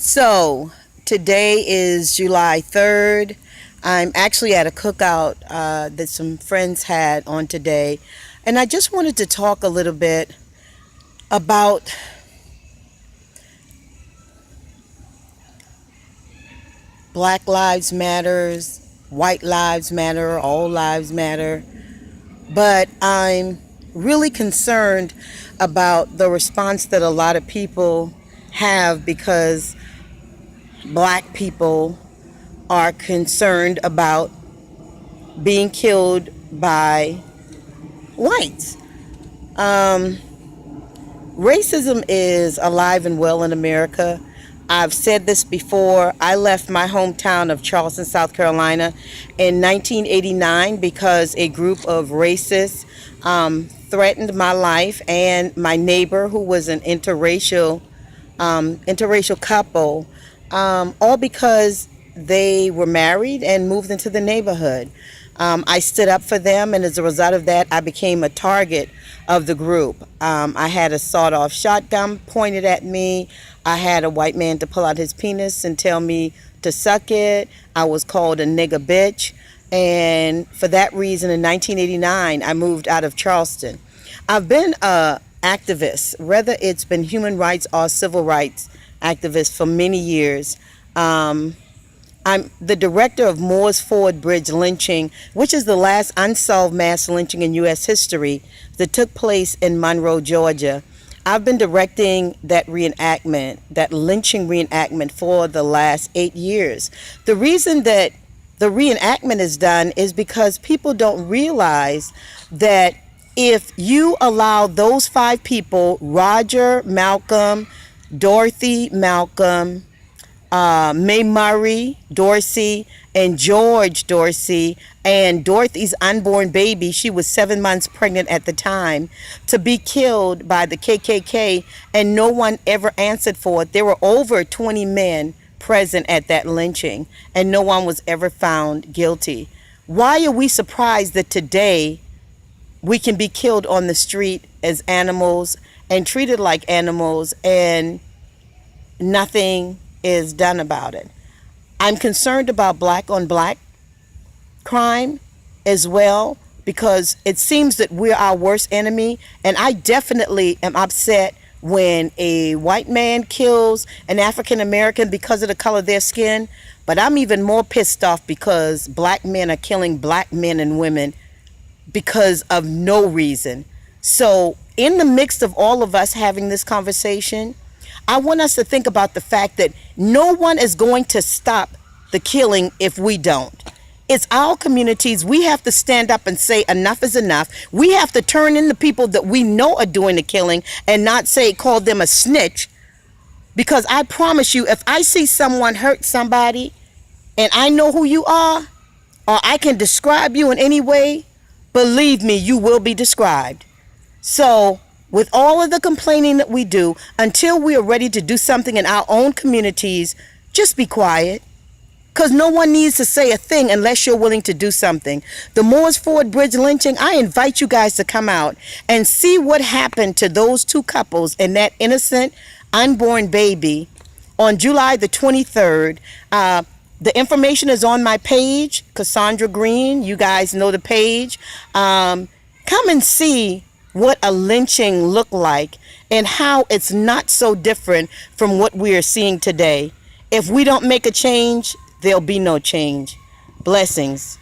So today is July 3rd. I'm actually at a cookout that some friends had on today. And I just wanted to talk a little bit about Black Lives Matters, White Lives Matter, All Lives Matter. But I'm really concerned about the response that a lot of people have because black people are concerned about being killed by whites. Um, Racism is alive and well in America. I've said this before. I left my hometown of Charleston, South Carolina in 1989 because a group of racists threatened my life and my neighbor, who was an interracial couple, all because they were married and moved into the neighborhood. I stood up for them, and as a result of that, I became a target of the group. I had a sawed-off shotgun pointed at me. I had a white man to pull out his penis and tell me to suck it. I was called a nigger bitch. And for that reason, in 1989, I moved out of Charleston. I've been a activist, whether it's been human rights or civil rights activist, for many years. I'm the director of Moore's Ford Bridge lynching, which is the last unsolved mass lynching in U.S. history that took place in Monroe, Georgia. I've been directing that reenactment, that lynching reenactment, for the last 8 years. The reason that the reenactment is done is because people don't realize that if you allow those 5 people, Roger, Malcolm, Dorothy, Malcolm, Mae Murray, Dorsey, and George Dorsey, and Dorothy's unborn baby, she was 7 months pregnant at the time, to be killed by the KKK, and no one ever answered for it. There were over 20 men present at that lynching, and no one was ever found guilty. Why are we surprised that today we can be killed on the street as animals and treated like animals, and nothing is done about it? I'm concerned about black on black crime as well, because it seems that we're our worst enemy. And I definitely am upset when a white man kills an African American because of the color of their skin. But I'm even more pissed off because black men are killing black men and women because of no reason. So in the midst of all of us having this conversation, I want us to think about the fact that no one is going to stop the killing if we don't. It's our communities. We have to stand up and say enough is enough. We have to turn in the people that we know are doing the killing and not call them a snitch. Because I promise you, if I see someone hurt somebody and I know who you are, or I can describe you in any way, believe me, you will be described. So with all of the complaining that we do, until we are ready to do something in our own communities, just be quiet. Because no one needs to say a thing unless you're willing to do something. The Moore's Ford Bridge lynching, I invite you guys to come out and see what happened to those 2 couples and that innocent unborn baby on July the 23rd. The information is on my page, Cassandra Green. You guys know the page. Come and see what a lynching looked like and how it's not so different from what we are seeing today. If we don't make a change, there'll be no change. Blessings.